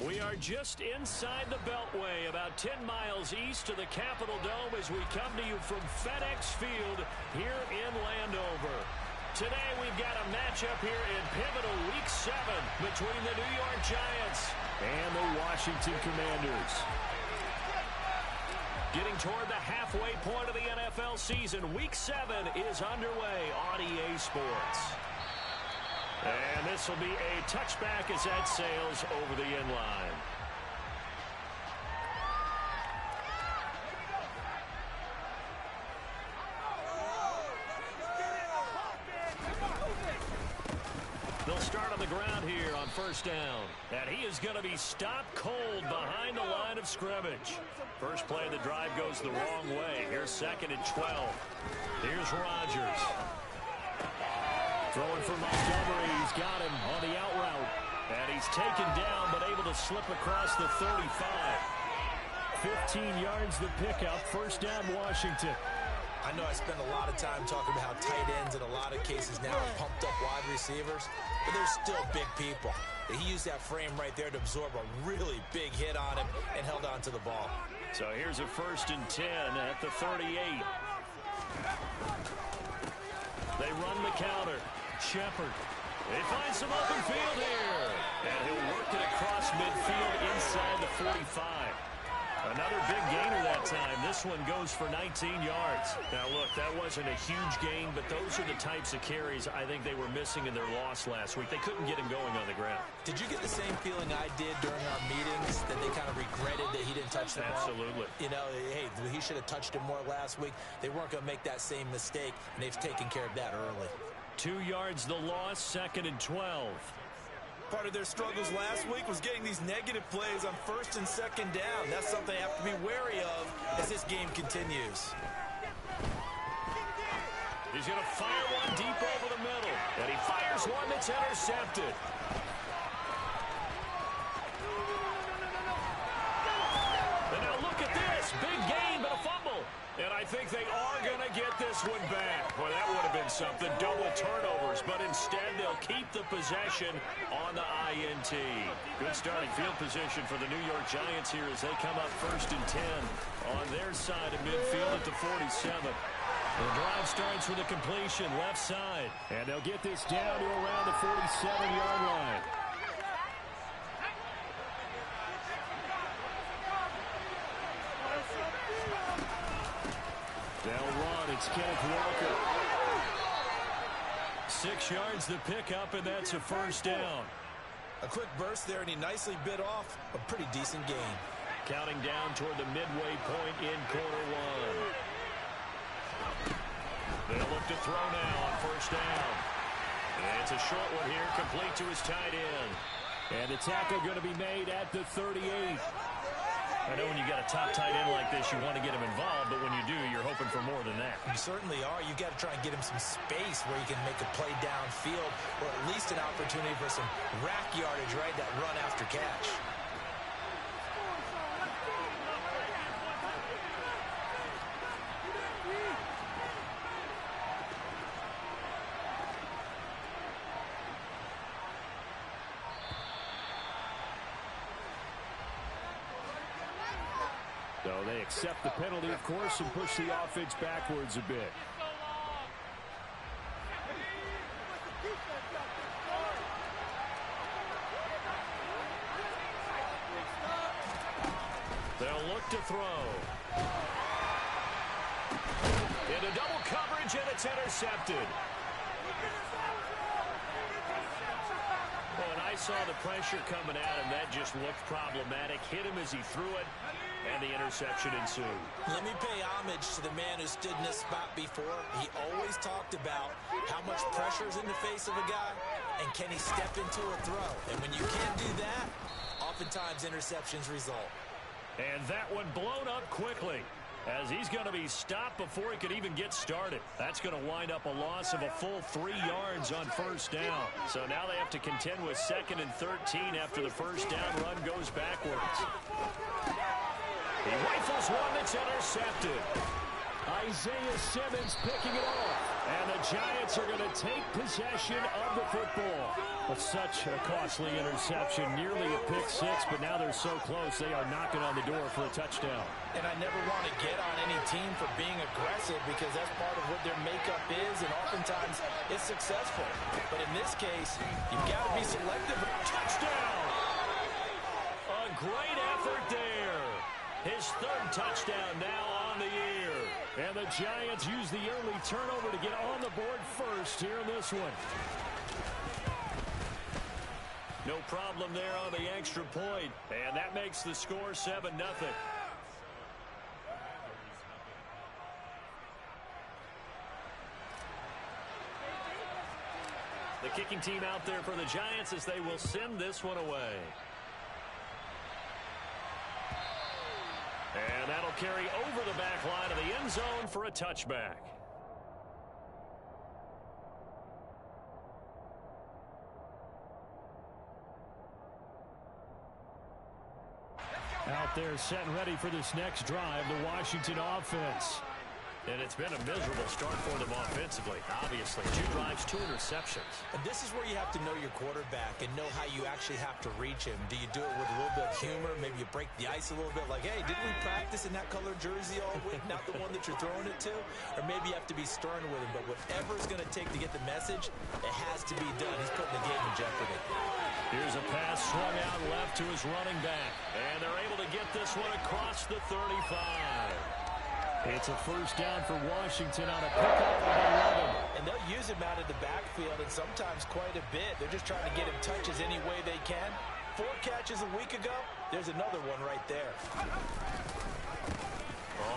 We are just inside the Beltway, about 10 miles east of the Capitol Dome as we come to you from FedEx Field here in Landover. Today we've got a matchup here in pivotal Week 7 between the New York Giants and the Washington Commanders. Getting toward the halfway point of the NFL season, Week 7 is underway on EA Sports. And this will be a touchback as that sails over the end line. They'll start on the ground here on first down. And he is going to be stopped cold behind the line of scrimmage. First play of the drive goes the wrong way. Here's 2nd and 12. Here's Rodgers. Throwing for Montgomery. He's got him on the out route. And he's taken down but able to slip across the 35. 15 yards the pickup. First down Washington. I know I spend a lot of time talking about how tight ends in a lot of cases now are pumped up wide receivers, but they're still big people. He used that frame right there to absorb a really big hit on him and held on to the ball. So here's a 1st and 10 at the 38. They run the counter. Shepard. They find some open field here. And he'll work it across midfield inside the 45. Another big gainer that time. This one goes for 19 yards. Now, look, that wasn't a huge gain, but those are the types of carries I think they were missing in their loss last week. They couldn't get him going on the ground. Did you get the same feeling I did during our meetings, that they kind of regretted that he didn't touch the ball? Absolutely. You know, hey, he should have touched him more last week. They weren't going to make that same mistake, and they've taken care of that early. 2 yards the loss, 2nd and 12. Part of their struggles last week was getting these negative plays on 1st and 2nd down. That's something they have to be wary of as this game continues. He's going to fire one deep over the middle. And he fires one that's intercepted. And now look at this. Big gain, but a fumble. And I think they are going to get this one back. Boy, that would have been something. Double turnovers. But instead, they'll keep the possession on the INT. Good starting field position for the New York Giants here as they come up 1st and 10 on their side of midfield at the 47. The drive starts with a completion left side. And they'll get this down to around the 47-yard line. They'll run. It's Kenneth Walker. 6 yards the pickup, and that's a 1st down. A quick burst there, and he nicely bit off a pretty decent gain. Counting down toward the midway point in quarter one. They'll look to throw now on 1st down. And it's a short one here, complete to his tight end. And the tackle going to be made at the 38. I know when you got a top tight end like this, you want to get him involved, but when you do, you're hoping for more than that. You certainly are. You got to try and get him some space where he can make a play downfield, or at least an opportunity for some rack yardage, right? That run after catch. So they accept the penalty, of course, and push the offense backwards a bit. They'll look to throw. Into double coverage, and it's intercepted. Well, and I saw the pressure coming at him. That just looked problematic. Hit him as he threw it, and the interception ensued. Let me pay homage to the man who stood in this spot before. He always talked about how much pressure is in the face of a guy, and can he step into a throw. And when you can't do that, oftentimes interceptions result. And that one blown up quickly, as he's going to be stopped before he could even get started. That's going to wind up a loss of a full 3 yards on 1st down. So now they have to contend with 2nd and 13 after the 1st down run goes backwards. He rifles one that's intercepted. Isaiah Simmons picking it off. And the Giants are going to take possession of the football. Well, such a costly interception, nearly a pick six, but now they're so close they are knocking on the door for a touchdown. And I never want to get on any team for being aggressive because that's part of what their makeup is, and oftentimes it's successful. But in this case, you've got to be selective. Touchdown! A great effort there. His third touchdown now on the year. And the Giants use the early turnover to get on the board first here in this one. No problem there on the extra point. And that makes the score 7-0. The kicking team out there for the Giants as they will send this one away. And that'll carry over the back line of the end zone for a touchback. Out there set and ready for this next drive, the Washington offense. And it's been a miserable start for them offensively, obviously. 2 drives, 2 interceptions. And this is where you have to know your quarterback and know how you actually have to reach him. Do you do it with a little bit of humor? Maybe you break the ice a little bit like, hey, didn't we practice in that colored jersey all week, not the one that you're throwing it to? Or maybe you have to be stern with him. But whatever it's going to take to get the message, it has to be done. He's putting the game in jeopardy. Here's a pass swung out left to his running back. And they're able to get this one across the 35. It's a first down for Washington on a pickup of 11. And they'll use him out of the backfield, and sometimes quite a bit. They're just trying to get him touches any way they can. 4 catches a week ago. There's another one right there.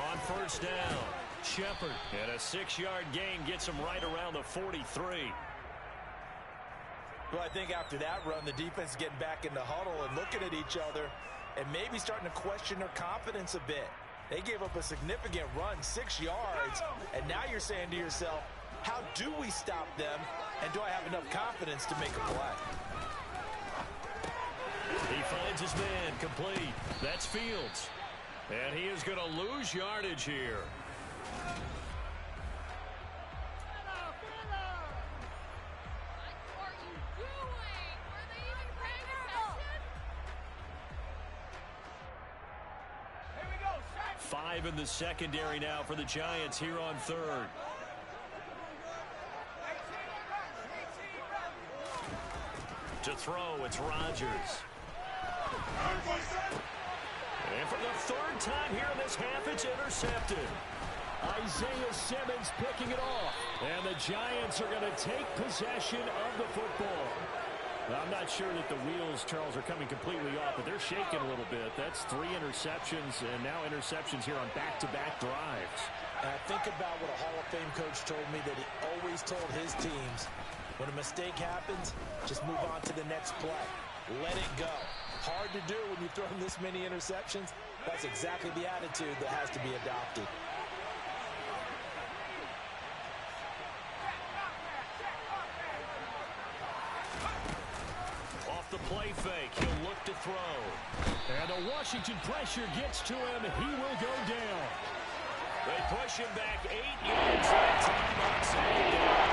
On first down, Shepard. And a 6-yard gain gets him right around the 43. Well, I think after that run, the defense is getting back in the huddle and looking at each other and maybe starting to question their confidence a bit. They gave up a significant run, 6 yards, and now you're saying to yourself, how do we stop them, and do I have enough confidence to make a play? He finds his man complete. That's Fields. And he is going to lose yardage here. In the secondary now for the Giants here on third. To throw, it's Rodgers. And for the 3rd time here in this half, it's intercepted. Isaiah Simmons picking it off. And the Giants are going to take possession of the football. I'm not sure that the wheels, Charles, are coming completely off, but they're shaking a little bit. That's 3 interceptions, and now interceptions here on back-to-back drives. And I think about what a Hall of Fame coach told me, that he always told his teams, when a mistake happens, just move on to the next play. Let it go. Hard to do when you've thrown this many interceptions. That's exactly the attitude that has to be adopted. The play fake. He'll look to throw. And the Washington pressure gets to him. He will go down. They push him back 8 yards that time on second down.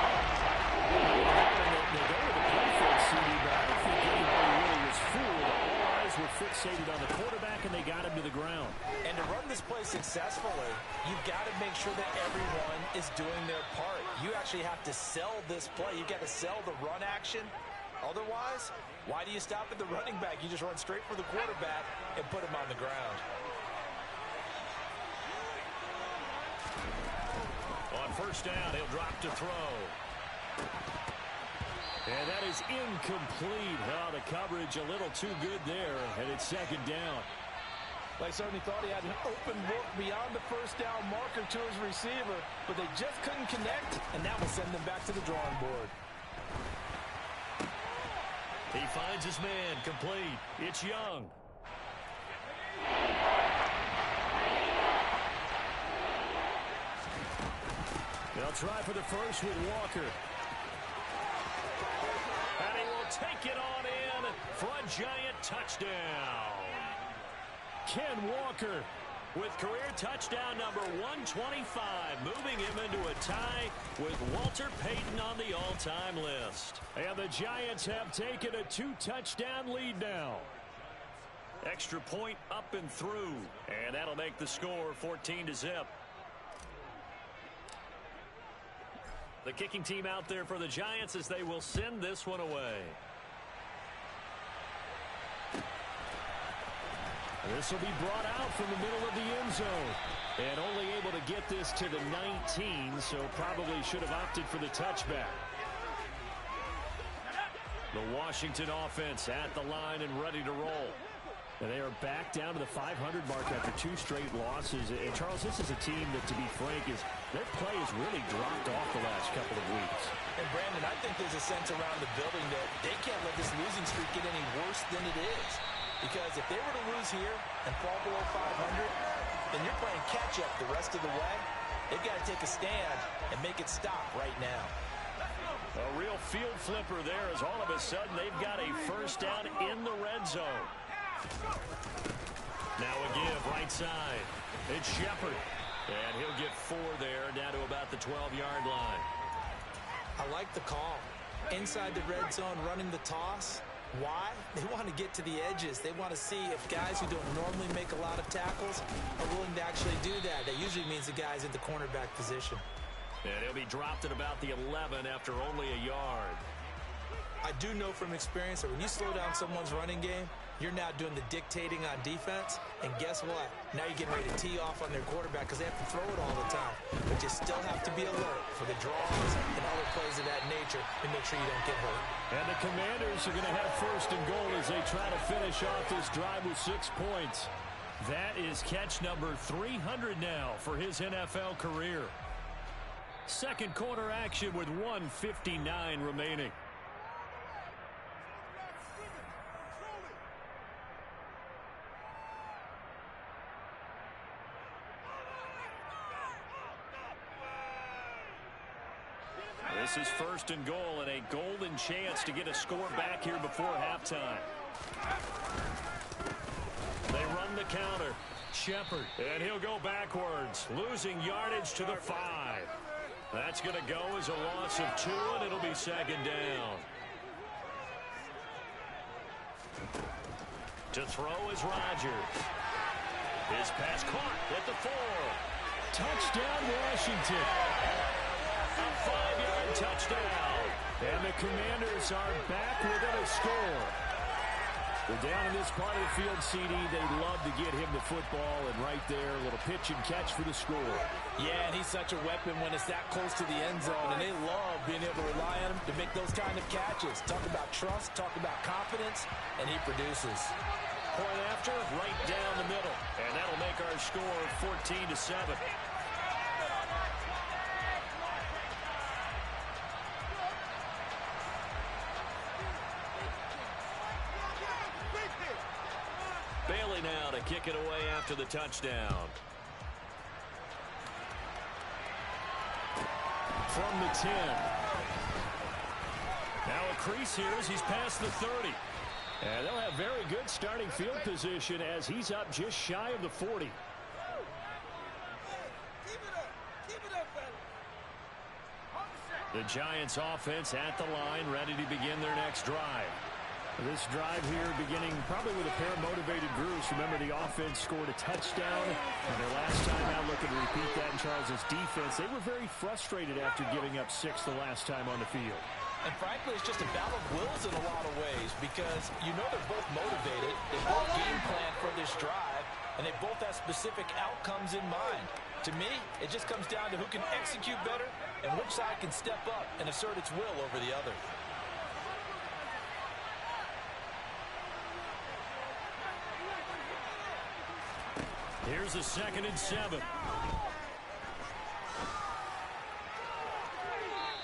They go with the play fake, CD, but I don't think anybody really was fooled. All eyes were fixated on the quarterback, and they got him to the ground. And to run this play successfully, you've got to make sure that everyone is doing their part. You actually have to sell this play. You've got to sell the run action. Otherwise, why do you stop at the running back? You just run straight for the quarterback and put him on the ground. On first down, he'll drop to throw. And that is incomplete. Oh, the coverage a little too good there, and it's 2nd down. They certainly thought he had an open look beyond the first down marker to his receiver, but they just couldn't connect, and that will send them back to the drawing board. He finds his man complete. It's Young. They'll try for the first with Walker. And he will take it on in for a Giant touchdown. Ken Walker with career touchdown number 125, moving him into a tie with Walter Payton on the all-time list. And the Giants have taken a 2-touchdown lead now. Extra point up and through, and that'll make the score 14-0. The kicking team out there for the Giants as they will send this one away. This will be brought out from the middle of the end zone. And only able to get this to the 19, so probably should have opted for the touchback. The Washington offense at the line and ready to roll. And they are back down to the 500 mark after 2 straight losses. And, Charles, this is a team that, to be frank, their play has really dropped off the last couple of weeks. And, Brandon, I think there's a sense around the building that they can't let this losing streak get any worse than it is. Because if they were to lose here and fall below 500, then you're playing catch-up the rest of the way. They've got to take a stand and make it stop right now. A real field flipper there as all of a sudden they've got a first down in the red zone. Now a give right side. It's Shepard. And he'll get 4 there down to about the 12-yard line. I like the call. Inside the red zone running the toss. Why? They want to get to the edges. They want to see if guys who don't normally make a lot of tackles are willing to actually do that. That usually means the guy's in the cornerback position. And he'll be dropped at about the 11 after only a yard. I do know from experience that when you slow down someone's running game, you're now doing the dictating on defense. And guess what? Now you're getting ready to tee off on their quarterback because they have to throw it all the time. But you still have to be alert for the draws and other plays of that nature to make sure you don't get hurt. And the Commanders are going to have first and goal as they try to finish off this drive with 6 points. That is catch number 300 now for his NFL career. Second quarter action with 1:59 remaining. This is first and goal and a golden chance to get a score back here before halftime. They run the counter. Shepard. And he'll go backwards, losing yardage to the 5. That's going to go as a loss of 2, and it'll be second down. To throw is Rodgers. His pass caught at the 4. Touchdown, Washington. A 5-yard touchdown. And the Commanders are back within a score. Well, down in this part of the field, CD, they love to get him the football, and right there, a little pitch and catch for the score. Yeah, and he's such a weapon when it's that close to the end zone, and they love being able to rely on him to make those kind of catches. Talk about trust, talk about confidence, and he produces. Point after, right down the middle, and that'll make our score 14-7. Bailey now to kick it away after the touchdown. From the 10. Now a crease here as he's past the 30. And they'll have very good starting field position as he's up just shy of the 40. The Giants offense at the line, ready to begin their next drive. This drive here beginning probably with a pair of motivated groups. Remember, the offense scored a touchdown, and their last time out looking to repeat that in Charles's defense. They were very frustrated after giving up 6 the last time on the field. And frankly, it's just a battle of wills in a lot of ways because you know they're both motivated. They both game plan for this drive, and they both have specific outcomes in mind. To me, it just comes down to who can execute better and which side can step up and assert its will over the other. Here's a 2nd and 7.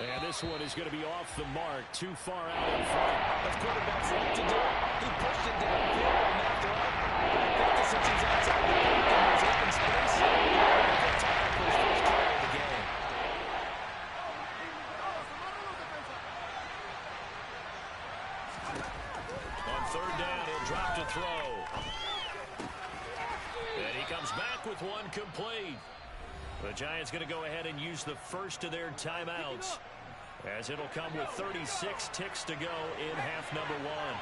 And this one is going to be off the mark, too far out in front. As quarterbacks like to do, he pushed it downfield on that throw. But I think that since he's outside the pocket and there's open space, he's going to get time for his first carry of the game. On 3rd down, he'll drop to throw. And he comes back with The Giants going to go ahead and use the first of their timeouts, as it'll come with 36 ticks to go in half number one.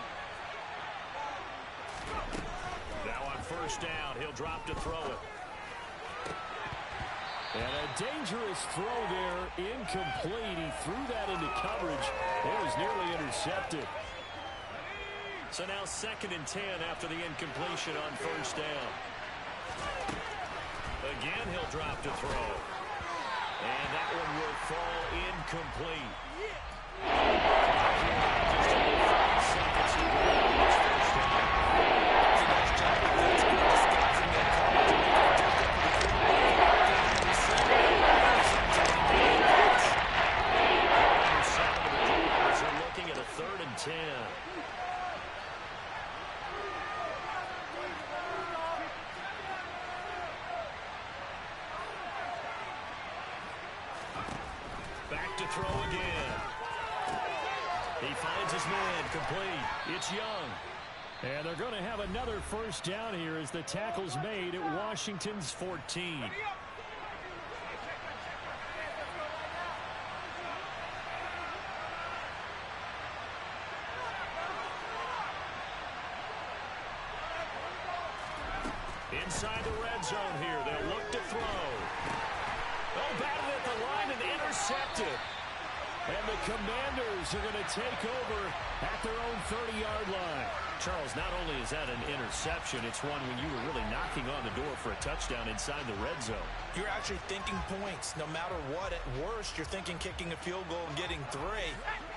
Now on first down, he'll drop to throw it. And a dangerous throw there, incomplete. He threw that into coverage. It was nearly intercepted. So now 2nd and 10 after the incompletion on first down. Again, he'll drop to throw. And that one will fall incomplete. Just over 5 seconds to go on this first down. It's a nice job defensively disguising that coverage and making it difficult for the quarterback. Number 7 of the Jaguars are looking at a 3rd and 10. To throw again. He finds his man complete. It's Young. And they're going to have another first down here as the tackle's made at Washington's 14. Inside the red zone here. They'll look to throw. Oh, batted at the line and intercepted. And the Commanders are going to take over at their own 30-yard line. Charles, not only is that an interception, it's one when you were really knocking on the door for a touchdown inside the red zone. You're actually thinking points. No matter what, at worst, you're thinking kicking a field goal and getting 3.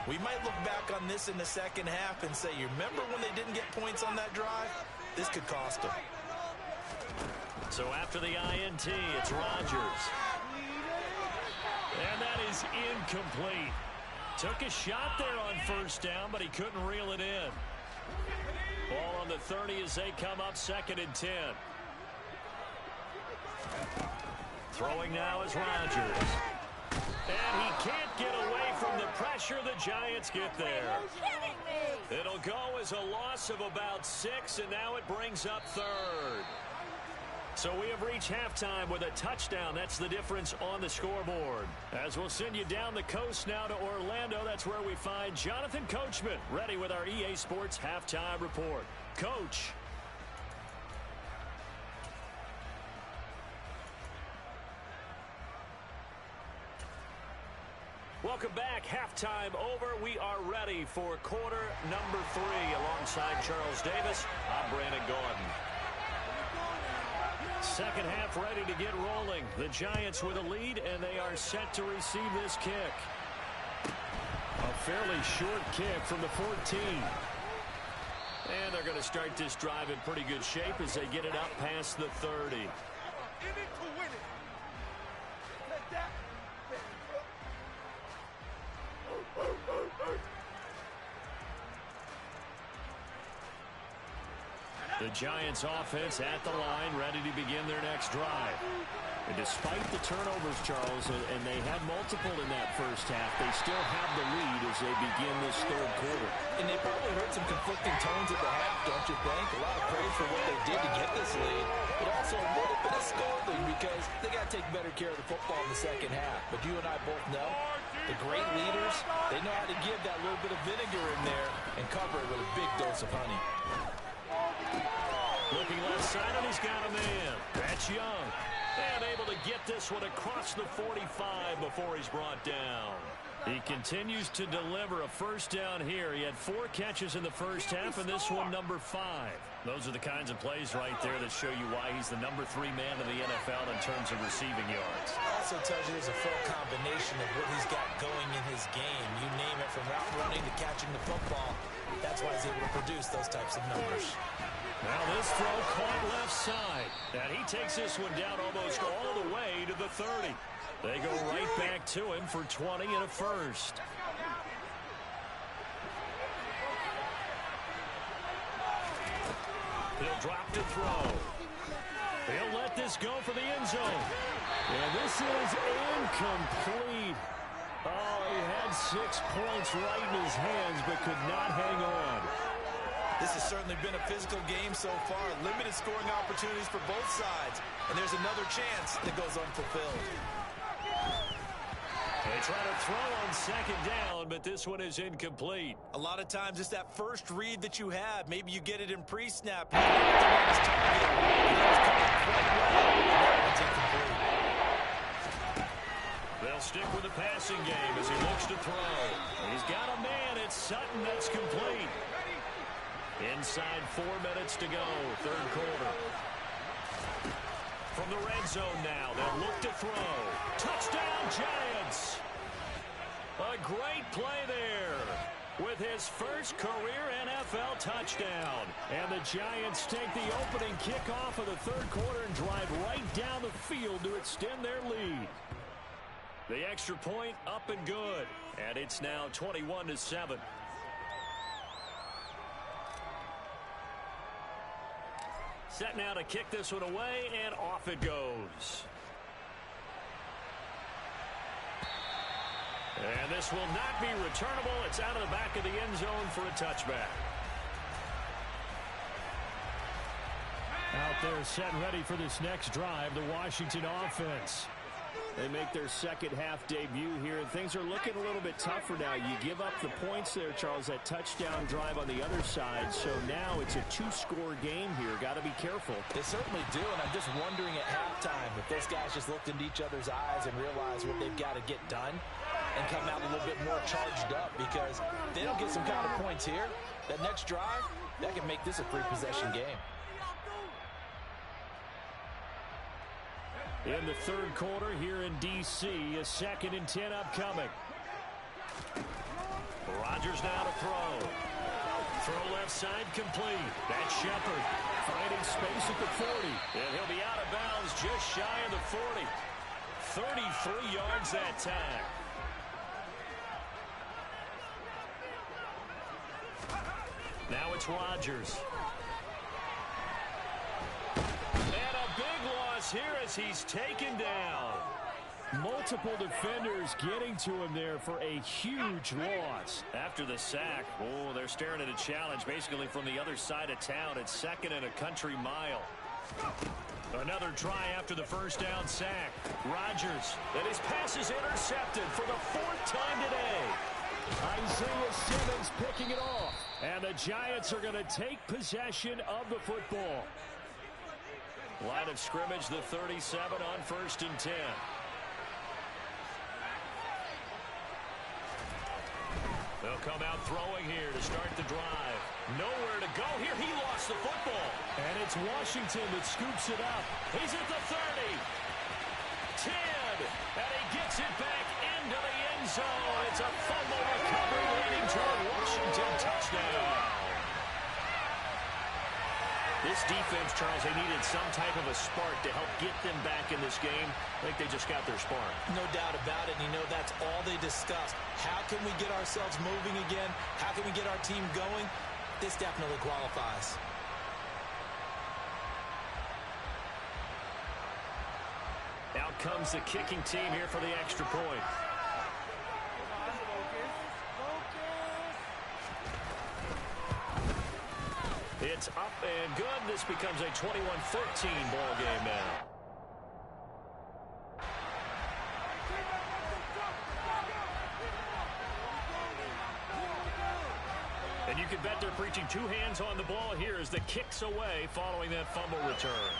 We might look back on this in the second half and say, you remember when they didn't get points on that drive? This could cost them. So after the INT, it's Rodgers. And that is incomplete. Took a shot there on first down, but he couldn't reel it in. Ball on the 30 as they come up 2nd and 10. Throwing now is Rodgers. And he can't get away from the pressure. The Giants get there. It'll go as a loss of about 6, and now it brings up 3rd. So we have reached halftime with a touchdown. That's the difference on the scoreboard. As we'll send you down the coast now to Orlando, that's where we find Jonathan Coachman ready with our EA Sports Halftime Report. Coach. Welcome back. Halftime over. We are ready for quarter number 3. Alongside Charles Davis, I'm Brandon Gordon. Second half ready to get rolling. The Giants with a lead, and they are set to receive this kick. A fairly short kick from the 14. And they're going to start this drive in pretty good shape as they get it up past the 30. The Giants offense at the line, ready to begin their next drive. And despite the turnovers, Charles, and they had multiple in that first half, they still have the lead as they begin this 3rd quarter. And they probably heard some conflicting tones at the half, don't you think? A lot of praise for what they did to get this lead, but also a little bit of scolding because they got to take better care of the football in the second half. But you and I both know the great leaders, they know how to give that little bit of vinegar in there and cover it with a big dose of honey. Looking left side, and he's got a man. That's Young. And able to get this one across the 45 before he's brought down. He continues to deliver a first down here. He had 4 catches in the first half, and this one number 5. Those are the kinds of plays right there that show you why he's the number 3 man in the NFL in terms of receiving yards. Also tells you there's a full combination of what he's got going in his game. You name it, from route running to catching the football. That's why he's able to produce those types of numbers. Now this throw caught left side. And he takes this one down almost all the way to the 30. They go right back to him for 20 and a first. He'll drop to throw. He'll let this go for the end zone. And this is incomplete. Oh, he had 6 points right in his hands, but could not hang on. This has certainly been a physical game so far. Limited scoring opportunities for both sides. And there's another chance that goes unfulfilled. They try to throw on second down, but this one is incomplete. A lot of times it's that first read that you have. Maybe you get it in pre-snap. You get it to his target. And he was coming quite well. And that one's incomplete. They'll stick with the passing game as he looks to throw. He's got a man. It's Sutton that's complete. Inside 4 minutes to go, third quarter. From the red zone now, they'll look to throw. Touchdown, Giants! A great play there with his first career NFL touchdown. And the Giants take the opening kickoff of the third quarter and drive right down the field to extend their lead. The extra point up and good. And it's now 21-7. Set now to kick this one away, and off it goes. And this will not be returnable. It's out of the back of the end zone for a touchback. Out there set and ready for this next drive, the Washington offense. They make their second half debut here, and things are looking a little bit tougher now. You give up the points there, Charles, that touchdown drive on the other side. So now it's a two-score game here. Got to be careful. They certainly do, and I'm just wondering at halftime if those guys just looked into each other's eyes and realized what they've got to get done and come out a little bit more charged up, because if they don't get some kind of points here, that next drive, that can make this a three-possession game. In the third quarter here in D.C., a 2nd and 10 upcoming. Rodgers now to throw. Throw left side complete. That's Shepard finding space at the 40. And he'll be out of bounds just shy of the 40. 33 yards that time. Now it's Rodgers. And a big loss here as he's taken down. Multiple defenders getting to him there for a huge loss. After the sack, oh, they're staring at a challenge basically from the other side of town. It's 2nd and a country mile. Another try after the first down sack. Rodgers, and his pass is intercepted for the 4th time today. Isaiah Simmons picking it off. And the Giants are going to take possession of the football. Line of scrimmage, the 37 on 1st and 10. They'll come out throwing here to start the drive. Nowhere to go here. He lost the football. And it's Washington that scoops it up. He's at the 30. 10. And he gets it back into the end zone. It's a fumble recovery leading to a Washington touchdown. This defense, Charles, they needed some type of a spark to help get them back in this game. I think they just got their spark. No doubt about it. And you know, that's all they discussed. How can we get ourselves moving again? How can we get our team going? This definitely qualifies. Out comes the kicking team here for the extra point. It's up and good. This becomes a 21-14 ball game now. And you can bet they're preaching two hands on the ball here as the kick's away following that fumble return.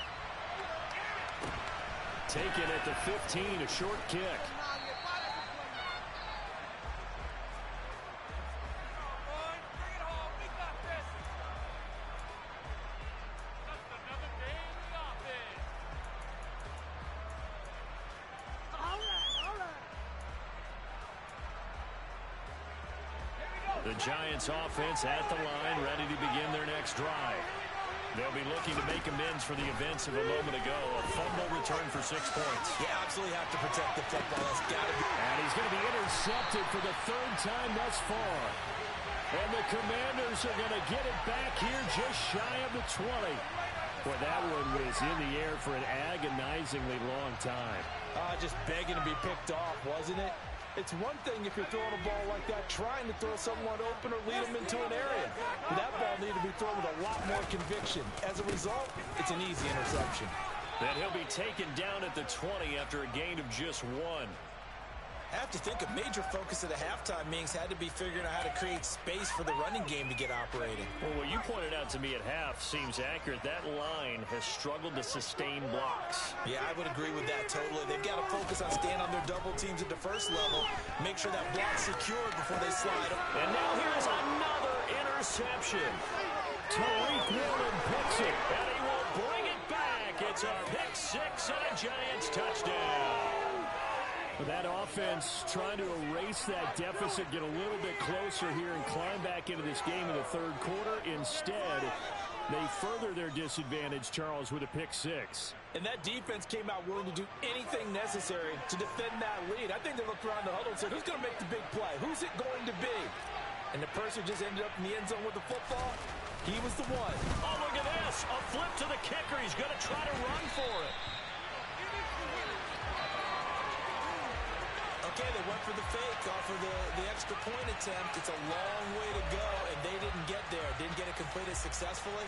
Taken at the 15, a short kick. The Giants offense at the line, ready to begin their next drive. They'll be looking to make amends for the events of a moment ago. A fumble return for 6 points. You absolutely have to protect the football. That's got to be. And he's going to be intercepted for the 3rd time thus far. And the Commanders are going to get it back here just shy of the 20. Boy, that one was in the air for an agonizingly long time. Just begging to be picked off, wasn't it? It's one thing if you're throwing a ball like that, trying to throw someone open or lead them into an area. But that ball needed to be thrown with a lot more conviction. As a result, it's an easy interception. Then he'll be taken down at the 20 after a gain of just 1. I have to think a major focus of the halftime meetings had to be figuring out how to create space for the running game to get operating. Well, what you pointed out to me at half seems accurate. That line has struggled to sustain blocks. Yeah, I would agree with that totally. They've got to focus on staying on their double teams at the first level, make sure that block's secured before they slide them. And now here's another interception. Tariq Woolen picks it, and he will bring it back. It's a pick 6 and a Giants touchdown. That offense trying to erase that deficit, get a little bit closer here and climb back into this game in the third quarter. Instead, they further their disadvantage, Charles, with a pick 6. And that defense came out willing to do anything necessary to defend that lead. I think they looked around the huddle and said, who's going to make the big play? Who's it going to be? And the person just ended up in the end zone with the football. He was the one. Oh, look at this. A flip to the kicker. He's going to try to run for it. Okay, they went for the fake off of the extra point attempt. It's a long way to go, and they didn't get there. Didn't get it completed successfully.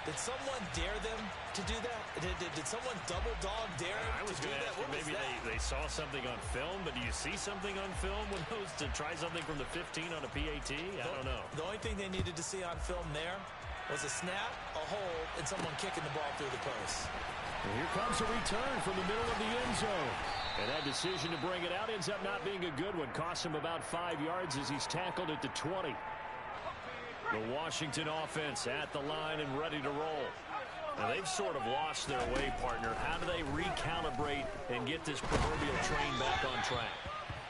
Did someone dare them to do that? Did someone double dog dare them to do that? What was maybe that? they saw something on film, but do you see something on film when those to try something from the 15 on a PAT? I don't know. The only thing they needed to see on film there was a snap, a hold, and someone kicking the ball through the post. And here comes a return from the middle of the end zone. And that decision to bring it out ends up not being a good one. Costs him about 5 yards as he's tackled at the 20. The Washington offense at the line and ready to roll. Now they've sort of lost their way, partner. How do they recalibrate and get this proverbial train back on track?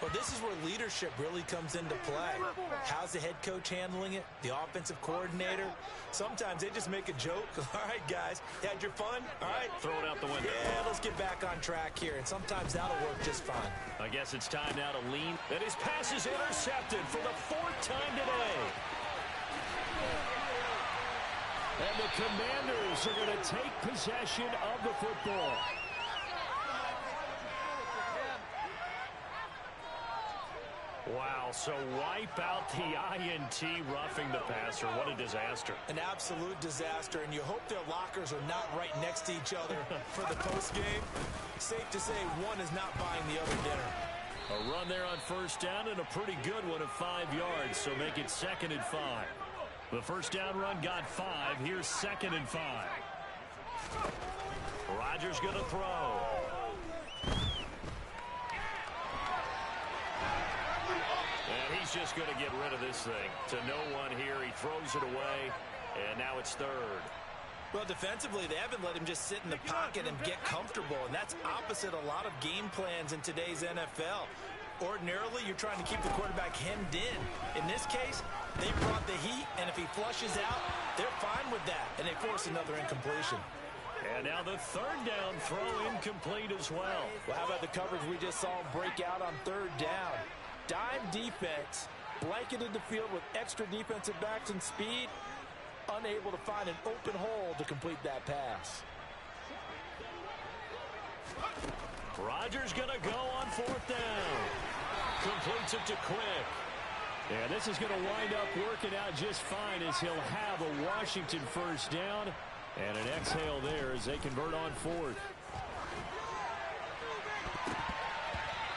Well, this is where leadership really comes into play. How's the head coach handling it? The offensive coordinator? Sometimes they just make a joke. All right, guys, you had your fun? All right. Throw it out the window. Yeah, let's get back on track here. And sometimes that'll work just fine. I guess it's time now to lean. And his pass is intercepted for the 4th time today. And the Commanders are going to take possession of the football. Wow, so wipe out the INT roughing the passer. What a disaster. An absolute disaster, and you hope their lockers are not right next to each other for the postgame. Safe to say one is not buying the other dinner. A run there on first down and a pretty good one of 5 yards, so make it 2nd and 5. The first down run got 5. Here's 2nd and 5. Rodgers going to throw. And he's just going to get rid of this thing. To no one here. He throws it away, and now it's 3rd. Well, defensively, they haven't let him just sit in the pocket and get comfortable, and that's opposite a lot of game plans in today's NFL. Ordinarily, you're trying to keep the quarterback hemmed in. In this case, they brought the heat, and if he flushes out, they're fine with that, and they force another incompletion. And now the 3rd down throw incomplete as well. Well, how about the coverage we just saw him break out on 3rd down? Dime defense, blanketed the field with extra defensive backs and speed, unable to find an open hole to complete that pass. Rodgers going to go on 4th down. Completes it to Quick. And this is going to wind up working out just fine as he'll have a Washington first down. And an exhale there as they convert on 4th.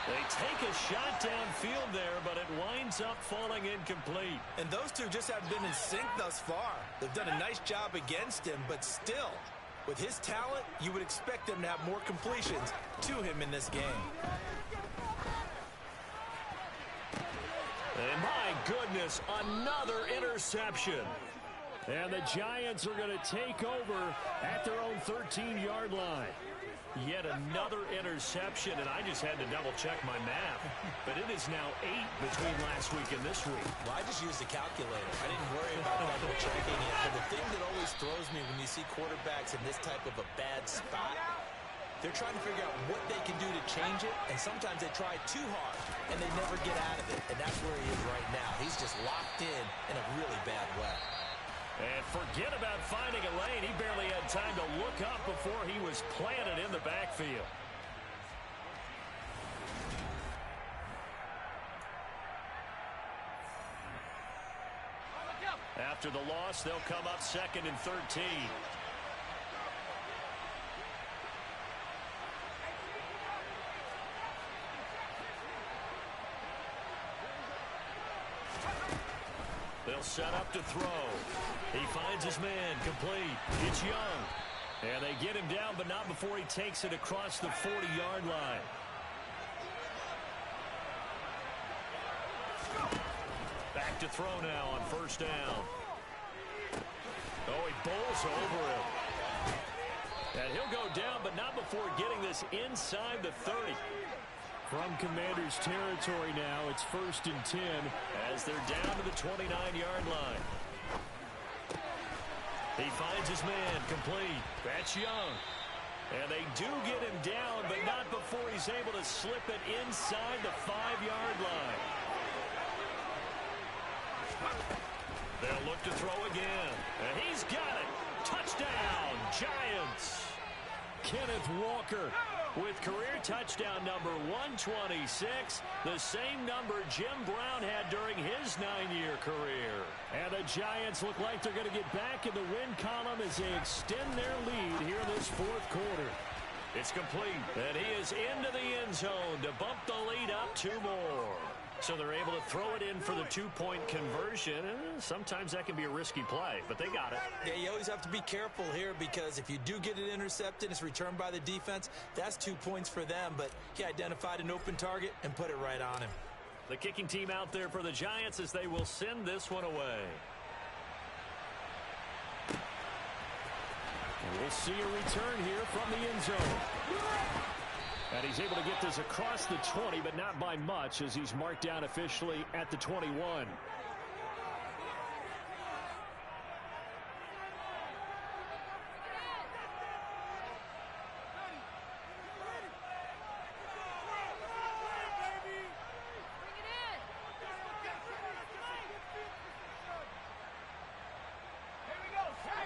They take a shot downfield there, but it winds up falling incomplete. And those two just haven't been in sync thus far. They've done a nice job against him, but still, with his talent, you would expect them to have more completions to him in this game. And my goodness, another interception. And the Giants are going to take over at their own 13-yard line. Yet another interception, and I just had to double-check my math. But it is now 8 between last week and this week. Well, I just used the calculator. I didn't worry about double-checking it. But the thing that always throws me when you see quarterbacks in this type of a bad spot, they're trying to figure out what they can do to change it, and sometimes they try too hard, and they never get out of it. And that's where he is right now. He's just locked in a really bad way. And forget about finding a lane. He barely had time to look up before he was planted in the backfield. After the loss, they'll come up 2nd and 13. They'll set up to throw. He finds his man, complete. It's Young. And they get him down, but not before he takes it across the 40-yard line. Back to throw now on 1st down. Oh, he bowls over him. And he'll go down, but not before getting this inside the 30. From Commanders territory now, it's 1st and 10 as they're down to the 29-yard line. He finds his man, complete. That's Young. And they do get him down, but not before he's able to slip it inside the 5-yard line. They'll look to throw again. And he's got it. Touchdown, Giants. Kenneth Walker with career touchdown number 126, the same number Jim Brown had during his 9-year career. And the Giants look like they're going to get back in the win column as they extend their lead here in this 4th quarter. It's complete, and he is into the end zone to bump the lead up 2 more. So they're able to throw it in for the 2-point conversion. Sometimes that can be a risky play, but they got it. Yeah, you always have to be careful here because if you do get it intercepted, it's returned by the defense. That's 2 points for them, but he identified an open target and put it right on him. The kicking team out there for the Giants as they will send this one away. And we'll see a return here from the end zone. And he's able to get this across the 20, but not by much as he's marked down officially at the 21.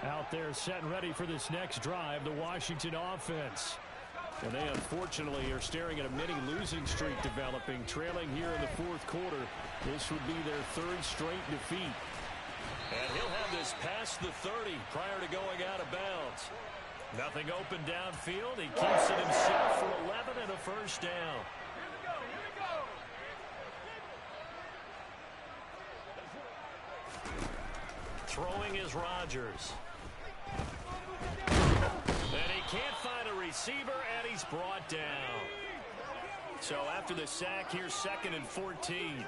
Out there set and ready for this next drive, the Washington offense. And they unfortunately are staring at a mini losing streak developing, trailing here in the 4th quarter. This would be their 3rd straight defeat. And he'll have this past the 30 prior to going out of bounds. Nothing open downfield. He keeps it himself for 11 and a 1st down. Throwing is Rodgers. And he can't find a receiver, and he's brought down. So after the sack, here's 2nd and 14.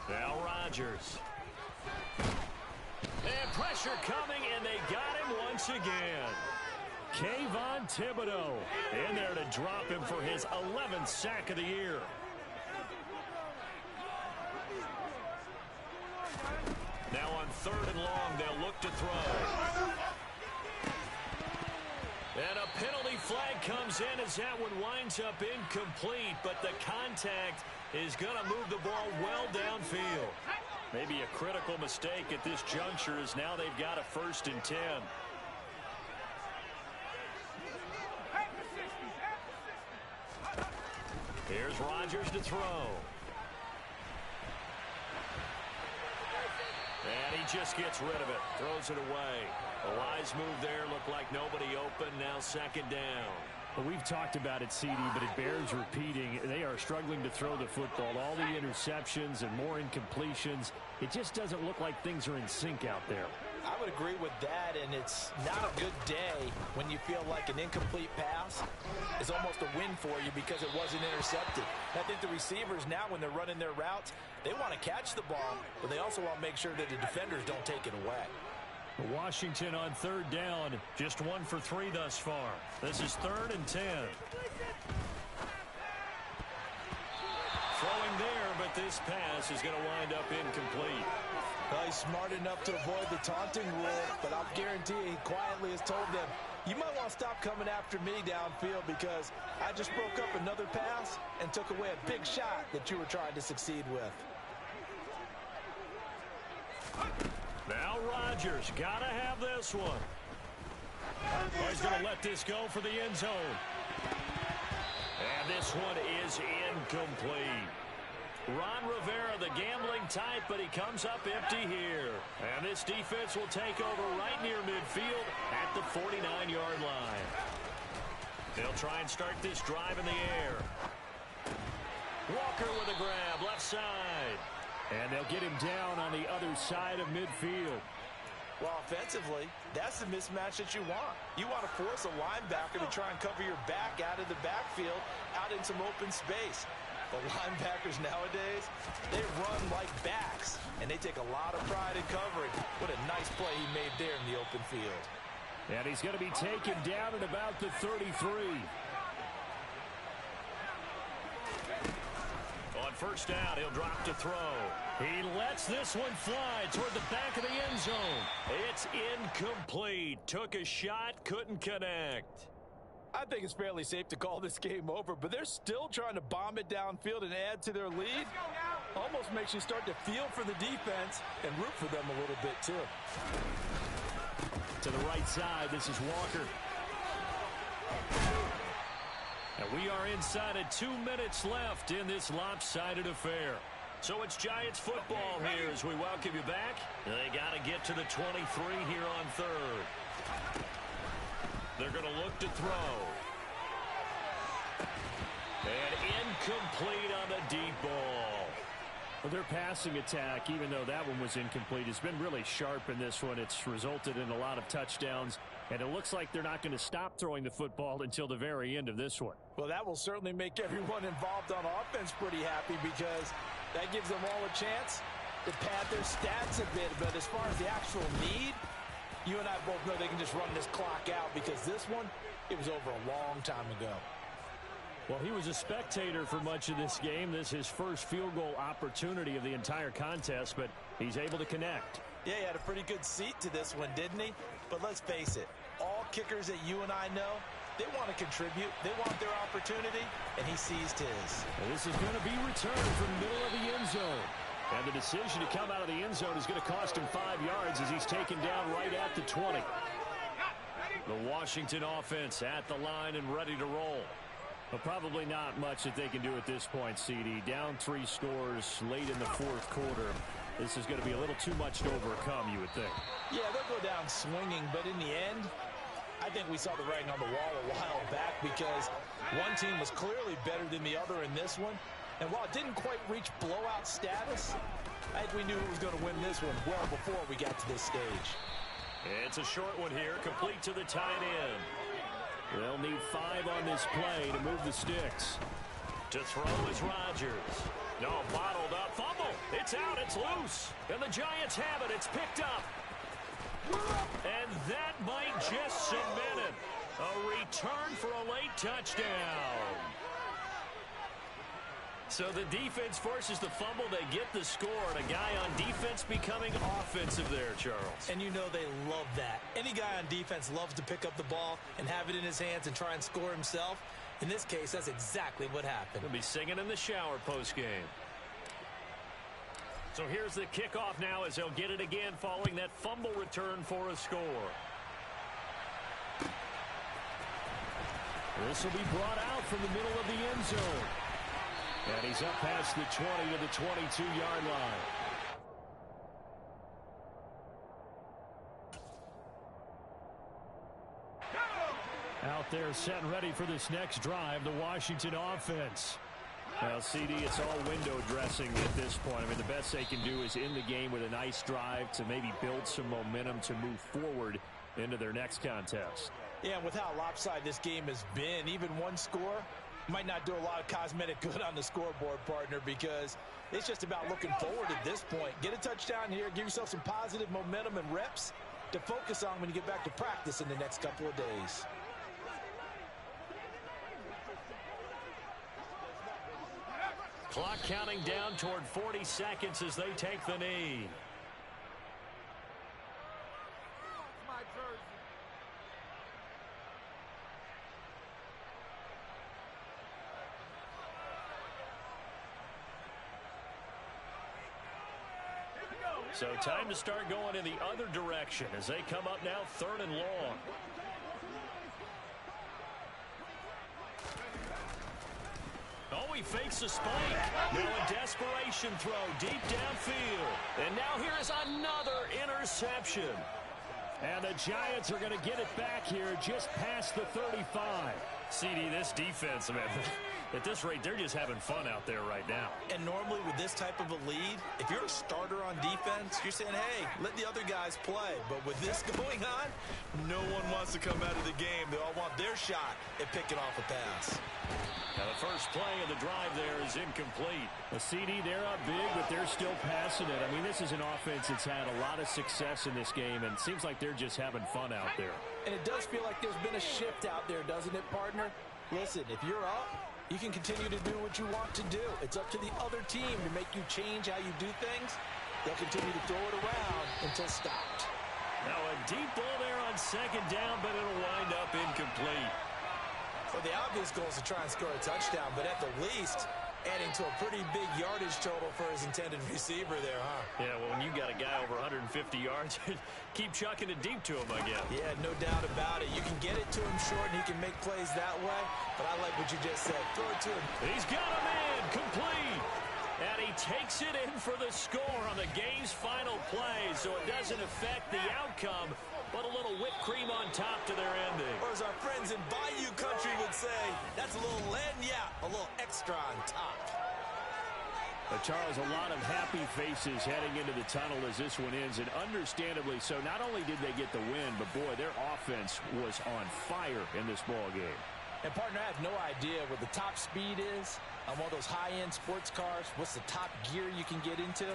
Now Rodgers. And pressure coming, and they got him once again. Kayvon Thibodeau in there to drop him for his 11th sack of the year. Now on 3rd and long, they'll look to throw. And a penalty flag comes in as that one winds up incomplete, but the contact is going to move the ball well downfield. Maybe a critical mistake at this juncture as now they've got a 1st and 10. Here's Rodgers to throw. And he just gets rid of it. Throws it away. A wise move there. Looked like nobody open. Now 2nd down. Well, we've talked about it, CD, but it bears repeating. They are struggling to throw the football. All the interceptions and more incompletions. It just doesn't look like things are in sync out there. I would agree with that, and it's not a good day when you feel like an incomplete pass is almost a win for you because it wasn't intercepted. I think the receivers now, when they're running their routes, they want to catch the ball, but they also want to make sure that the defenders don't take it away. Washington on 3rd down. Just 1 for 3 thus far. This is 3rd and 10. Throwing there, but this pass is going to wind up incomplete. Well, he's smart enough to avoid the taunting rule, but I'll guarantee he quietly has told them, you might want to stop coming after me downfield because I just broke up another pass and took away a big shot that you were trying to succeed with. Now Rodgers, got to have this one. Oh, he's going to let this go for the end zone. And this one is incomplete. Ron Rivera, the gambling type, but he comes up empty here. And this defense will take over right near midfield at the 49-yard line. They'll try and start this drive in the air. Walker with a grab, left side. And they'll get him down on the other side of midfield. Well, offensively, that's the mismatch that you want. You want to force a linebacker to try and cover your back out of the backfield, out in some open space. The linebackers nowadays, they run like backs, and they take a lot of pride in covering. What a nice play he made there in the open field. And he's going to be taken down at about the 33. On first down, he'll drop to throw. He lets this one fly toward the back of the end zone. It's incomplete. Took a shot, couldn't connect. I think it's fairly safe to call this game over, but they're still trying to bomb it downfield and add to their lead. Almost makes you start to feel for the defense and root for them a little bit, too. To the right side, this is Walker. And we are inside of 2 minutes left in this lopsided affair. So it's Giants football here as we welcome you back. They got to get to the 23 here on third. They're going to look to throw. And incomplete on the deep ball. Well, their passing attack, even though that one was incomplete, has been really sharp in this one. It's resulted in a lot of touchdowns, and it looks like they're not going to stop throwing the football until the very end of this one. Well, that will certainly make everyone involved on offense pretty happy because that gives them all a chance to pad their stats a bit. But as far as the actual need, you and I both know they can just run this clock out because this one, it was over a long time ago. Well, he was a spectator for much of this game. This is his first field goal opportunity of the entire contest, but he's able to connect. Yeah, he had a pretty good seat to this one, didn't he? But let's face it, all kickers that you and I know, they want to contribute. They want their opportunity, and he seized his. And this is going to be returned from the middle of the end zone. And the decision to come out of the end zone is going to cost him 5 yards as he's taken down right at the 20. The Washington offense at the line and ready to roll. But probably not much that they can do at this point, CD. Down 3 scores late in the fourth quarter. This is going to be a little too much to overcome, you would think. Yeah, they'll go down swinging, but in the end, I think we saw the writing on the wall a while back because one team was clearly better than the other in this one. And while it didn't quite reach blowout status, I think we knew who was going to win this one well before we got to this stage. It's a short one here, complete to the tight end. They'll need 5 on this play to move the sticks. To throw is Rodgers. No, bottled up. Fumble. It's out. It's loose. And the Giants have it. It's picked up. And that might just cement it. A return for a late touchdown. So the defense forces the fumble. They get the score. And a guy on defense becoming offensive there, Charles. And you know they love that. Any guy on defense loves to pick up the ball and have it in his hands and try and score himself. In this case, that's exactly what happened. He'll be singing in the shower post-game. So here's the kickoff now as they'll get it again following that fumble return for a score. This will be brought out from the middle of the end zone. And he's up past the 20 to the 22-yard line. Out there set and ready for this next drive, the Washington offense. Well, CD, it's all window dressing at this point. I mean, the best they can do is end the game with a nice drive to maybe build some momentum to move forward into their next contest. Yeah, and with how lopsided this game has been, even one score might not do a lot of cosmetic good on the scoreboard, partner, because it's just about looking forward at this point. Get a touchdown here, give yourself some positive momentum and reps to focus on when you get back to practice in the next couple of days. Clock counting down toward 40 seconds as they take the knee. So time to start going in the other direction as they come up now 3rd and long. Oh, he fakes a spike. Now a desperation throw deep downfield. And now here is another interception. And the Giants are going to get it back here just past the 35. CD, this defense, man, at this rate, they're just having fun out there right now. And normally with this type of a lead, if you're a starter on defense, you're saying, hey, let the other guys play. But with this going on, no one wants to come out of the game. They all want their shot at picking off a pass. Now the first play of the drive there is incomplete. The CD, they're up big, but they're still passing it. I mean, this is an offense that's had a lot of success in this game, and it seems like they're just having fun out there. And it does feel like there's been a shift out there, doesn't it, partner? Listen, if you're up, you can continue to do what you want to do. It's up to the other team to make you change how you do things. They'll continue to throw it around until stopped. Now a deep ball there on second down, but it'll wind up incomplete. Well, the obvious goal is to try and score a touchdown, but at the least, adding to a pretty big yardage total for his intended receiver there, huh? Yeah, well, when you got a guy over 150 yards, keep chucking it deep to him, I guess. Yeah, no doubt about it. You can get it to him short, and he can make plays that way, but I like what you just said. Throw it to him. He's got him in, complete. And he takes it in for the score on the game's final play, so it doesn't affect the outcome, but a little whipped cream on top to their ending. Or as our friends in Bayou Country would say, that's a little lagniappe, a little extra on top. But Charles, a lot of happy faces heading into the tunnel as this one ends, and understandably so. Not only did they get the win, but boy, their offense was on fire in this ball game. And, partner, I have no idea what the top speed is on one of those high-end sports cars. What's the top gear you can get into?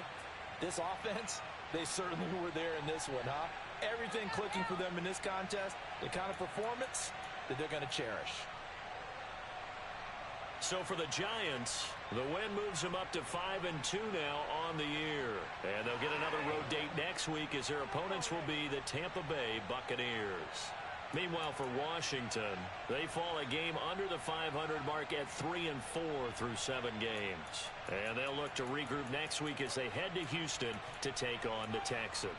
This offense, they certainly were there in this one, huh? Everything clicking for them in this contest, the kind of performance that they're going to cherish. So for the Giants, the win moves them up to 5-2 now on the year. And they'll get another road date next week as their opponents will be the Tampa Bay Buccaneers. Meanwhile, for Washington, they fall a game under the 500 mark at 3-4 through 7 games. And they'll look to regroup next week as they head to Houston to take on the Texans.